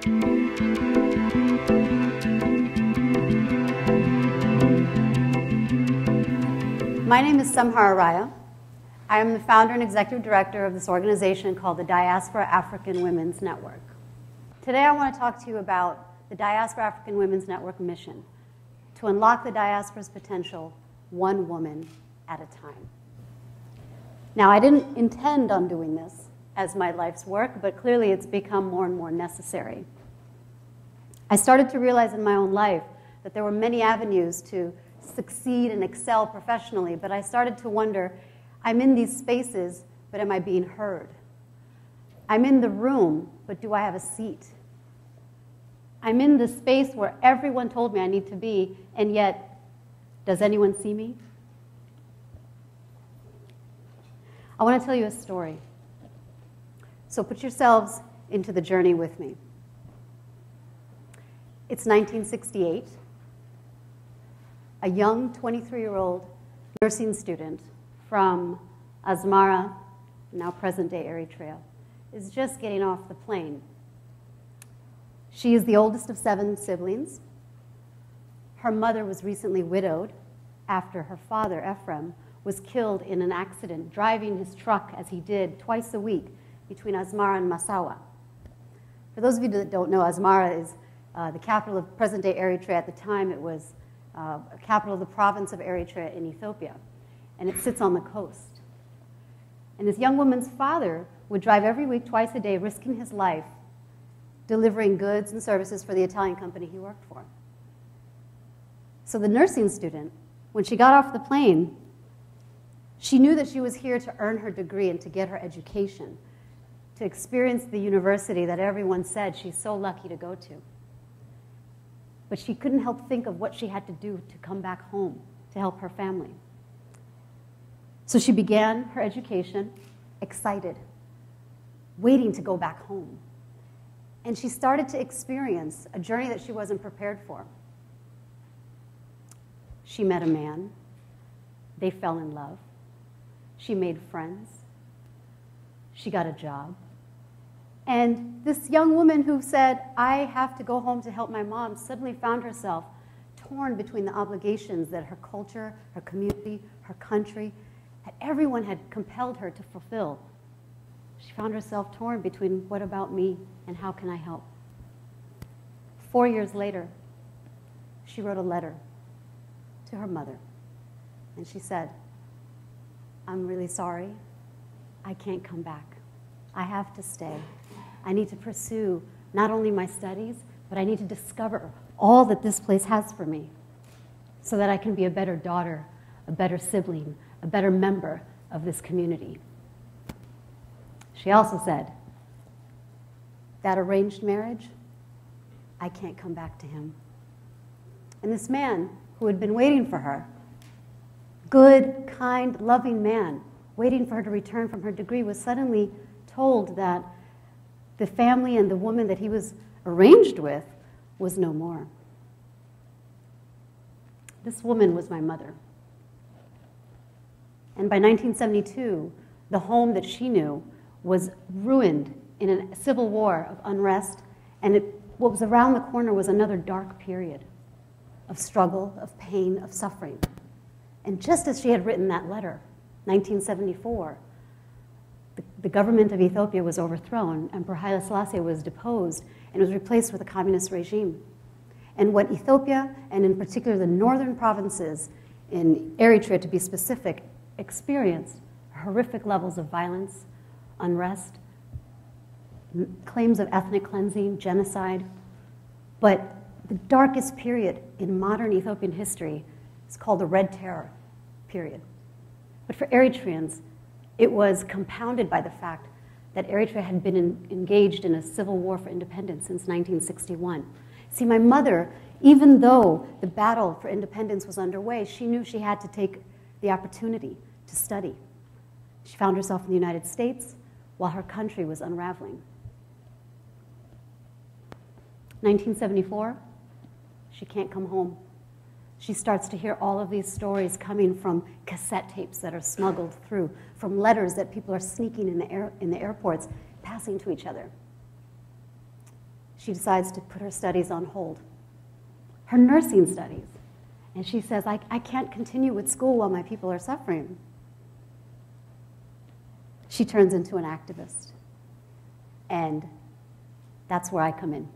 My name is Semhar Araia. I am the founder and executive director of this organization called the Diaspora African Women's Network. Today I want to talk to you about the Diaspora African Women's Network mission, to unlock the diaspora's potential one woman at a time. Now, I didn't intend on doing this as my life's work, but clearly it's become more and more necessary. I started to realize in my own life that there were many avenues to succeed and excel professionally, but I started to wonder, I'm in these spaces, but am I being heard? I'm in the room, but do I have a seat? I'm in the space where everyone told me I need to be, and yet, does anyone see me? I want to tell you a story. So put yourselves into the journey with me. It's 1968. A young 23-year-old nursing student from Asmara, now present-day Eritrea, is just getting off the plane. She is the oldest of 7 siblings. Her mother was recently widowed after her father, Ephraim, was killed in an accident driving his truck, as he did twice a week, between Asmara and Massawa. For those of you that don't know, Asmara is the capital of present-day Eritrea. At the time, it was capital of the province of Eritrea in Ethiopia, and it sits on the coast. And this young woman's father would drive every week, twice a day, risking his life, delivering goods and services for the Italian company he worked for. So the nursing student, when she got off the plane, she knew that she was here to earn her degree and to get her education, to experience the university that everyone said she's so lucky to go to. But she couldn't help think of what she had to do to come back home to help her family. So she began her education, excited, waiting to go back home. And she started to experience a journey that she wasn't prepared for. She met a man. They fell in love. She made friends. She got a job. And this young woman who said, I have to go home to help my mom, suddenly found herself torn between the obligations that her culture, her community, her country, that everyone had compelled her to fulfill. She found herself torn between what about me and how can I help? 4 years later, she wrote a letter to her mother. And she said, I'm really sorry. I can't come back. I have to stay. I need to pursue not only my studies, but I need to discover all that this place has for me so that I can be a better daughter, a better sibling, a better member of this community. She also said, that arranged marriage, I can't come back to him. And this man who had been waiting for her, good, kind, loving man, waiting for her to return from her degree, was suddenly told that the family and the woman that he was arranged with was no more. This woman was my mother. And by 1972, the home that she knew was ruined in a civil war of unrest, and what was around the corner was another dark period of struggle, of pain, of suffering. And just as she had written that letter, 1974, the government of Ethiopia was overthrown, Emperor Haile Selassie was deposed, and was replaced with a communist regime. And what Ethiopia, and in particular the northern provinces in Eritrea to be specific, experienced horrific levels of violence, unrest, claims of ethnic cleansing, genocide. But the darkest period in modern Ethiopian history is called the Red Terror period. But for Eritreans, it was compounded by the fact that Eritrea had been engaged in a civil war for independence since 1961. See, my mother, even though the battle for independence was underway, she knew she had to take the opportunity to study. She found herself in the United States while her country was unraveling. 1974, she can't come home. She starts to hear all of these stories coming from cassette tapes that are smuggled through, from letters that people are sneaking in the airports, passing to each other. she decides to put her studies on hold, her nursing studies. And she says, I can't continue with school while my people are suffering. She turns into an activist. And that's where I come in.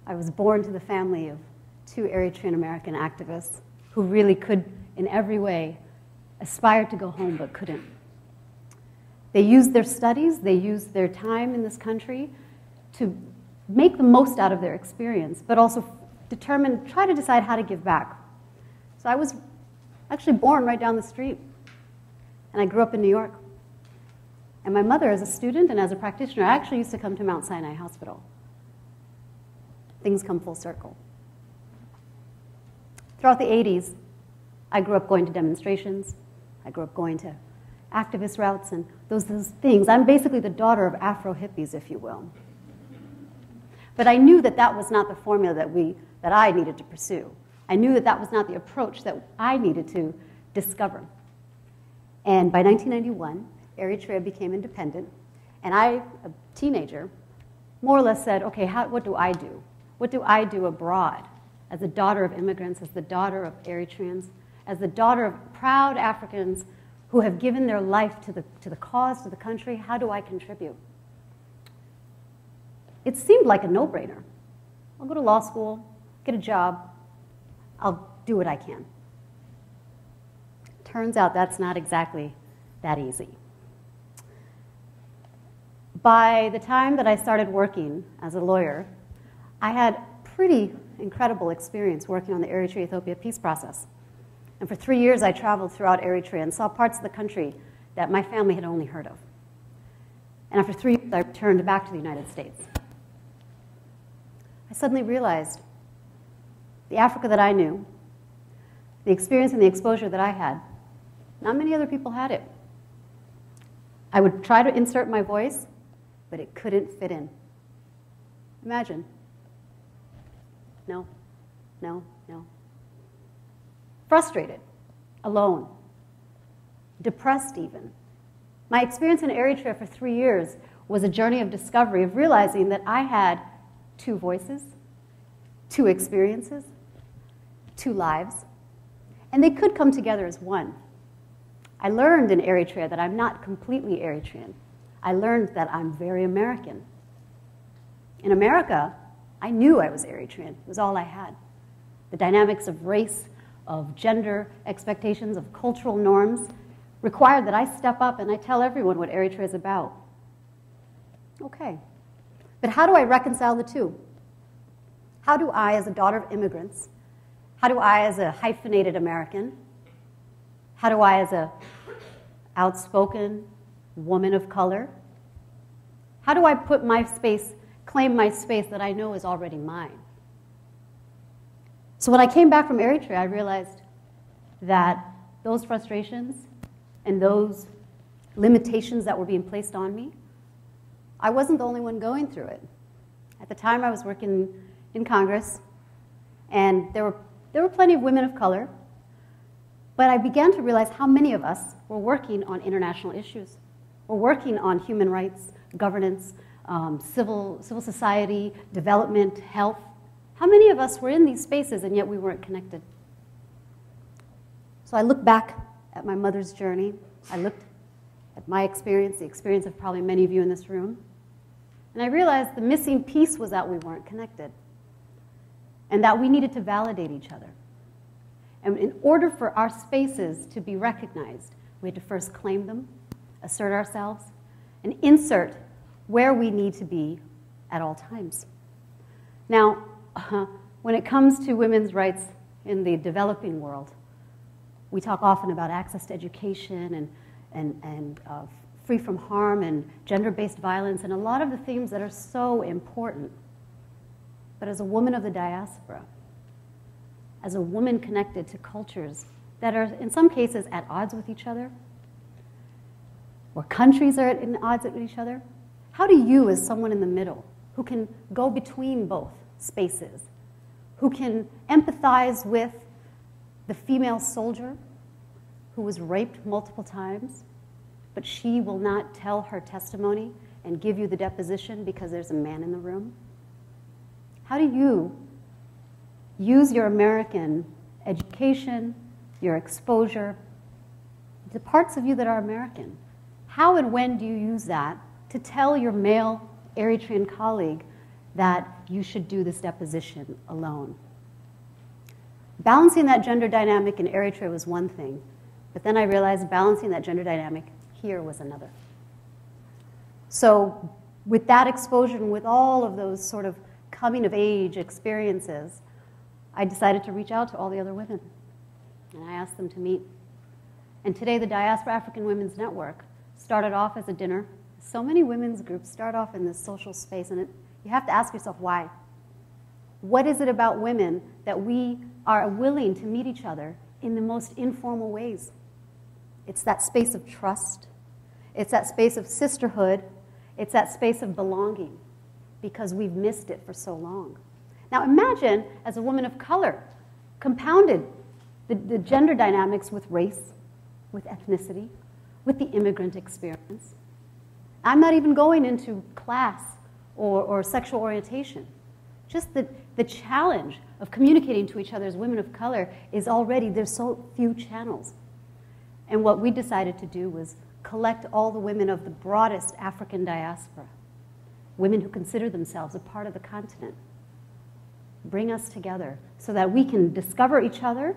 I was born to the family of 2 Eritrean American activists who really could, in every way, aspire to go home but couldn't. They used their studies, they used their time in this country to make the most out of their experience, but also try to decide how to give back. So I was actually born right down the street, and I grew up in New York. And my mother, as a student and as a practitioner, actually used to come to Mount Sinai Hospital. Things come full circle. Throughout the 80s, I grew up going to demonstrations. I grew up going to activist routes and those things. I'm basically the daughter of Afro hippies, if you will. But I knew that that was not the formula that I needed to pursue. I knew that that was not the approach that I needed to discover. And by 1991, Eritrea became independent, and I, a teenager, more or less said, okay, what do I do? What do I do abroad as the daughter of immigrants, as the daughter of Eritreans, as the daughter of proud Africans who have given their life to the cause, to the country? How do I contribute? It seemed like a no-brainer. I'll go to law school, get a job, I'll do what I can. Turns out that's not exactly that easy. By the time that I started working as a lawyer, I had pretty incredible experience working on the Eritrea-Ethiopia peace process. And for 3 years, I traveled throughout Eritrea and saw parts of the country that my family had only heard of. And after 3 years, I returned back to the United States. I suddenly realized the Africa that I knew, the experience and the exposure that I had, not many other people had it. I would try to insert my voice, but it couldn't fit in. Imagine. No, no, no. Frustrated, alone, depressed even. My experience in Eritrea for 3 years was a journey of discovery, of realizing that I had 2 voices, 2 experiences, 2 lives, and they could come together as one. I learned in Eritrea that I'm not completely Eritrean. I learned that I'm very American. In America, I knew I was Eritrean. It was all I had. The dynamics of race, of gender expectations, of cultural norms required that I step up and I tell everyone what Eritrea is about. Okay. But how do I reconcile the 2? How do I, as a daughter of immigrants, how do I, as a hyphenated American, how do I, as a outspoken woman of color, how do I put my space, claim my space that I know is already mine? So when I came back from Eritrea, I realized that those frustrations and those limitations that were being placed on me, I wasn't the only one going through it. At the time, I was working in Congress, and there were plenty of women of color, but I began to realize how many of us were working on international issues. We're working on human rights, governance, civil society, development, health. How many of us were in these spaces and yet we weren't connected? So I looked back at my mother's journey. I looked at my experience, the experience of probably many of you in this room, and I realized the missing piece was that we weren't connected and that we needed to validate each other. And in order for our spaces to be recognized, we had to first claim them, assert ourselves, and insert where we need to be at all times. Now, when it comes to women's rights in the developing world, we talk often about access to education and free from harm and gender-based violence and a lot of the themes that are so important. But as a woman of the diaspora, as a woman connected to cultures that are in some cases at odds with each other, or countries are at odds with each other, how do you, as someone in the middle, who can go between both spaces, who can empathize with the female soldier who was raped multiple times, but she will not tell her testimony and give you the deposition because there's a man in the room? How do you use your American education, your exposure, the parts of you that are American? How and when do you use that to tell your male Eritrean colleague that you should do this deposition alone? Balancing that gender dynamic in Eritrea was one thing, but then I realized balancing that gender dynamic here was another. So with that exposure and with all of those sort of coming of age experiences, I decided to reach out to all the other women, and I asked them to meet. And today the Diaspora African Women's Network started off as a dinner. So many women's groups start off in this social space, and you have to ask yourself why. What is it about women that we are willing to meet each other in the most informal ways? It's that space of trust. It's that space of sisterhood. It's that space of belonging, because we've missed it for so long. Now imagine, as a woman of color, compounded the gender dynamics with race, with ethnicity, with the immigrant experience. I'm not even going into class or sexual orientation. Just the challenge of communicating to each other as women of color is already, there's so few channels. And what we decided to do was collect all the women of the broadest African diaspora, women who consider themselves a part of the continent, bring us together so that we can discover each other,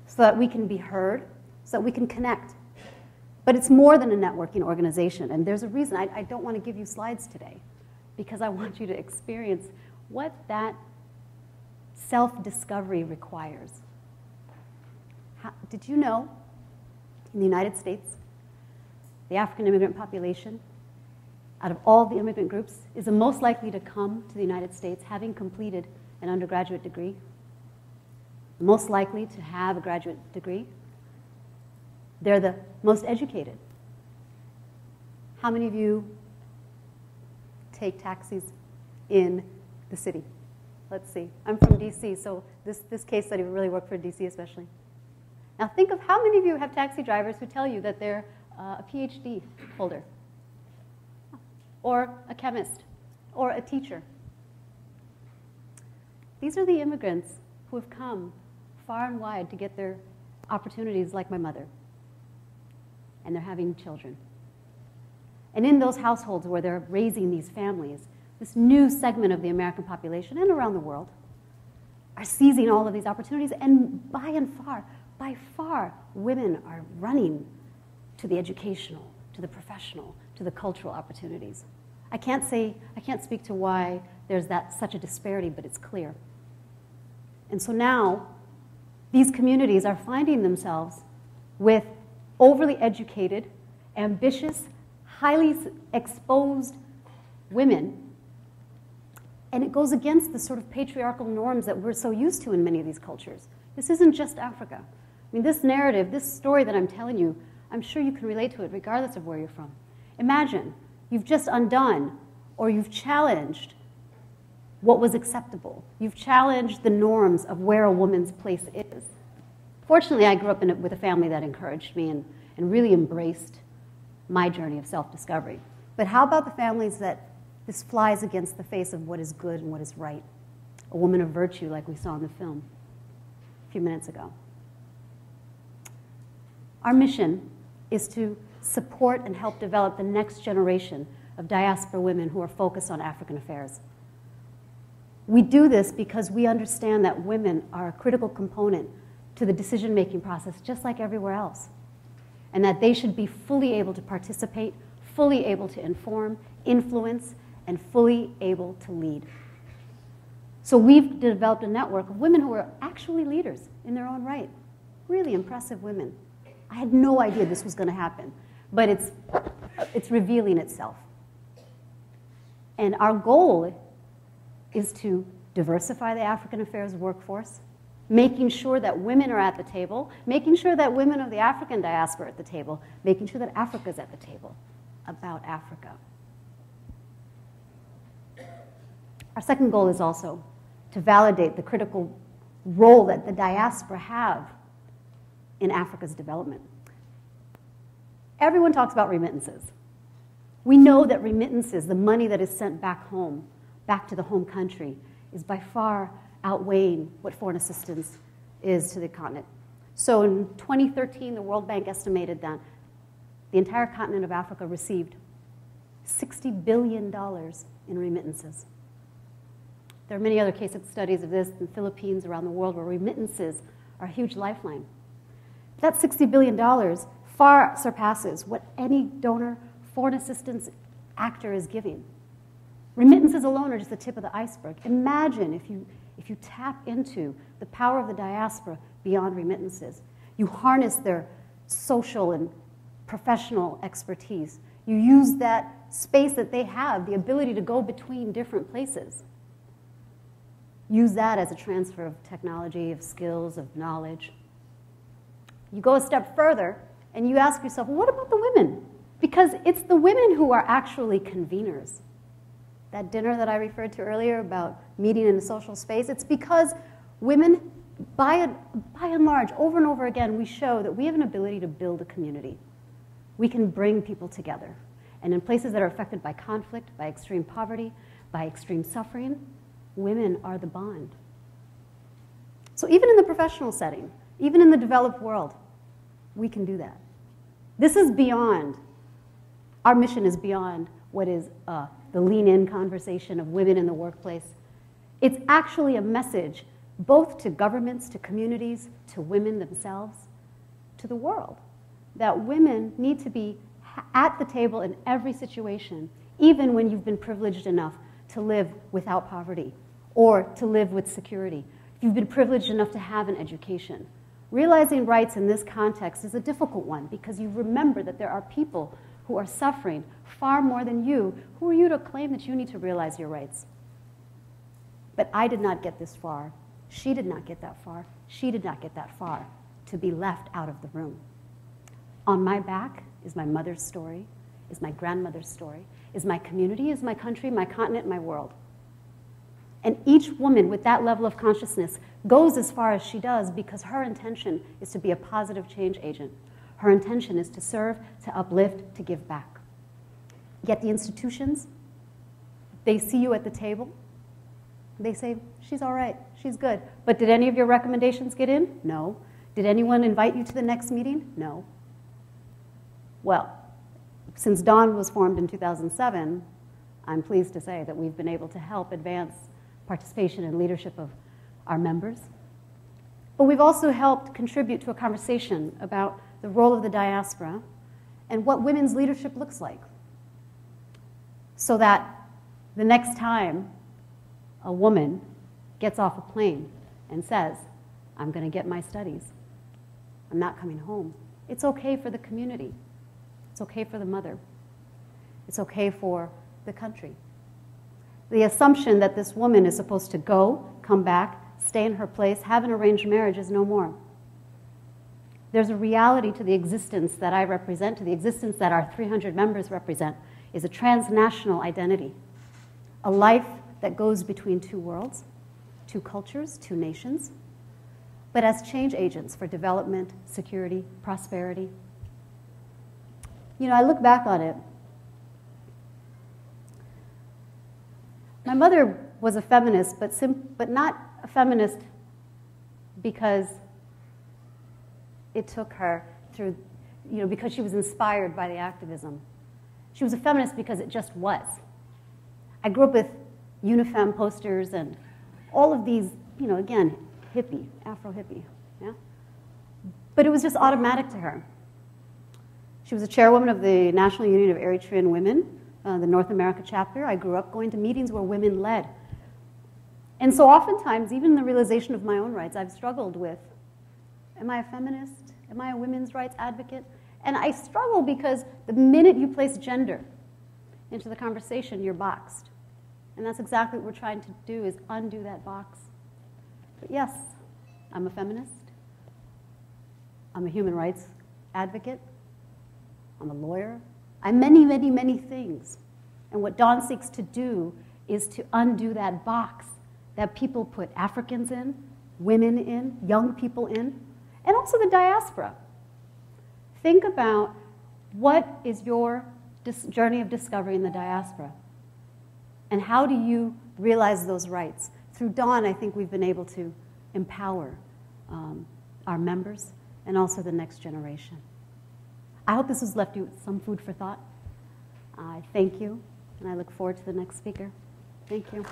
so that we can be heard, so that we can connect. But it's more than a networking organization, and there's a reason. I don't want to give you slides today, because I want you to experience what that self-discovery requires. Did you know, in the United States, the African immigrant population, out of all the immigrant groups, is the most likely to come to the United States having completed an undergraduate degree, most likely to have a graduate degree. They're the most educated. How many of you take taxis in the city? Let's see. I'm from DC, so this case study would really work for DC especially. Now think of how many of you have taxi drivers who tell you that they're a PhD holder, or a chemist, or a teacher. These are the immigrants who have come far and wide to get their opportunities, like my mother. And they're having children. And in those households where they're raising these families, this new segment of the American population and around the world are seizing all of these opportunities, and by far, women are running to the educational, to the professional, to the cultural opportunities. I can't speak to why there's such a disparity, but it's clear. And so now, these communities are finding themselves with overly educated, ambitious, highly exposed women. And it goes against the sort of patriarchal norms that we're so used to in many of these cultures. This isn't just Africa. I mean, this narrative, this story that I'm telling you, I'm sure you can relate to it regardless of where you're from. Imagine you've just undone or you've challenged what was acceptable. You've challenged the norms of where a woman's place is. Fortunately, I grew up with a family that encouraged me and really embraced my journey of self-discovery. But how about the families that this flies against the face of what is good and what is right? A woman of virtue, like we saw in the film a few minutes ago. Our mission is to support and help develop the next generation of diaspora women who are focused on African affairs. We do this because we understand that women are a critical component to the decision-making process, just like everywhere else, and that they should be fully able to participate, fully able to inform, influence, and fully able to lead. So we've developed a network of women who are actually leaders in their own right, really impressive women. I had no idea this was going to happen, but it's revealing itself. And our goal is to diversify the African affairs workforce, making sure that women are at the table, making sure that women of the African diaspora are at the table, making sure that Africa's at the table, about Africa. Our second goal is also to validate the critical role that the diaspora have in Africa's development. Everyone talks about remittances. We know that remittances, the money that is sent back home, back to the home country, is by far outweighing what foreign assistance is to the continent. So in 2013, the World Bank estimated that the entire continent of Africa received $60 billion in remittances. There are many other case studies of this in the Philippines, around the world, where remittances are a huge lifeline. That $60 billion far surpasses what any donor, foreign assistance actor is giving. Remittances alone are just the tip of the iceberg. Imagine if you tap into the power of the diaspora beyond remittances. You harness their social and professional expertise. You use that space that they have, the ability to go between different places. Use that as a transfer of technology, of skills, of knowledge. You go a step further and you ask yourself, well, what about the women? Because it's the women who are actually conveners. That dinner that I referred to earlier about meeting in a social space, it's because women, by and large, over and over again, we show that we have an ability to build a community. We can bring people together. And in places that are affected by conflict, by extreme poverty, by extreme suffering, women are the bond. So even in the professional setting, even in the developed world, we can do that. This is beyond, our mission is beyond what is the lean-in conversation of women in the workplace. It's actually a message both to governments, to communities, to women themselves, to the world, that women need to be at the table in every situation, even when you've been privileged enough to live without poverty or to live with security. If you've been privileged enough to have an education. Realizing rights in this context is a difficult one because you remember that there are people who are suffering far more than you. Who are you to claim that you need to realize your rights? But I did not get this far. She did not get that far. She did not get that far to be left out of the room. On my back is my mother's story, is my grandmother's story, is my community, is my country, my continent, my world. And each woman with that level of consciousness goes as far as she does because her intention is to be a positive change agent. Her intention is to serve, to uplift, to give back. Yet the institutions, they see you at the table, they say, she's all right, she's good. But did any of your recommendations get in? No. Did anyone invite you to the next meeting? No. Well, since Dawn was formed in 2007, I'm pleased to say that we've been able to help advance participation and leadership of our members. But we've also helped contribute to a conversation about the role of the diaspora and what women's leadership looks like, so that the next time a woman gets off a plane and says, I'm going to get my studies, I'm not coming home, it's okay for the community. It's okay for the mother. It's okay for the country. The assumption that this woman is supposed to go, come back, stay in her place, have an arranged marriage is no more. There's a reality to the existence that I represent, to the existence that our 300 members represent, is a transnational identity, a life that goes between two worlds, two cultures, two nations, but as change agents for development, security, prosperity. You know, I look back on it. My mother was a feminist, but not a feminist because it took her through, because she was inspired by the activism. She was a feminist because it just was. I grew up with Unifem posters and all of these, again, hippie, Afro-hippie, yeah? But it was just automatic to her. She was a chairwoman of the National Union of Eritrean Women, the North America chapter. I grew up going to meetings where women led. And so oftentimes, even in the realization of my own rights, I've struggled with, am I a feminist? Am I a women's rights advocate? And I struggle because the minute you place gender into the conversation, you're boxed. And that's exactly what we're trying to do, is undo that box. But yes, I'm a feminist. I'm a human rights advocate. I'm a lawyer. I'm many, many, many things. And what Dawn seeks to do is to undo that box that people put Africans in, women in, young people in, and also the diaspora. Think about what is your journey of discovery in the diaspora, and how do you realize those rights through Dawn, I think we've been able to empower our members and also the next generation. I hope this has left you with some food for thought. I thank you, and I look forward to the next speaker. Thank you.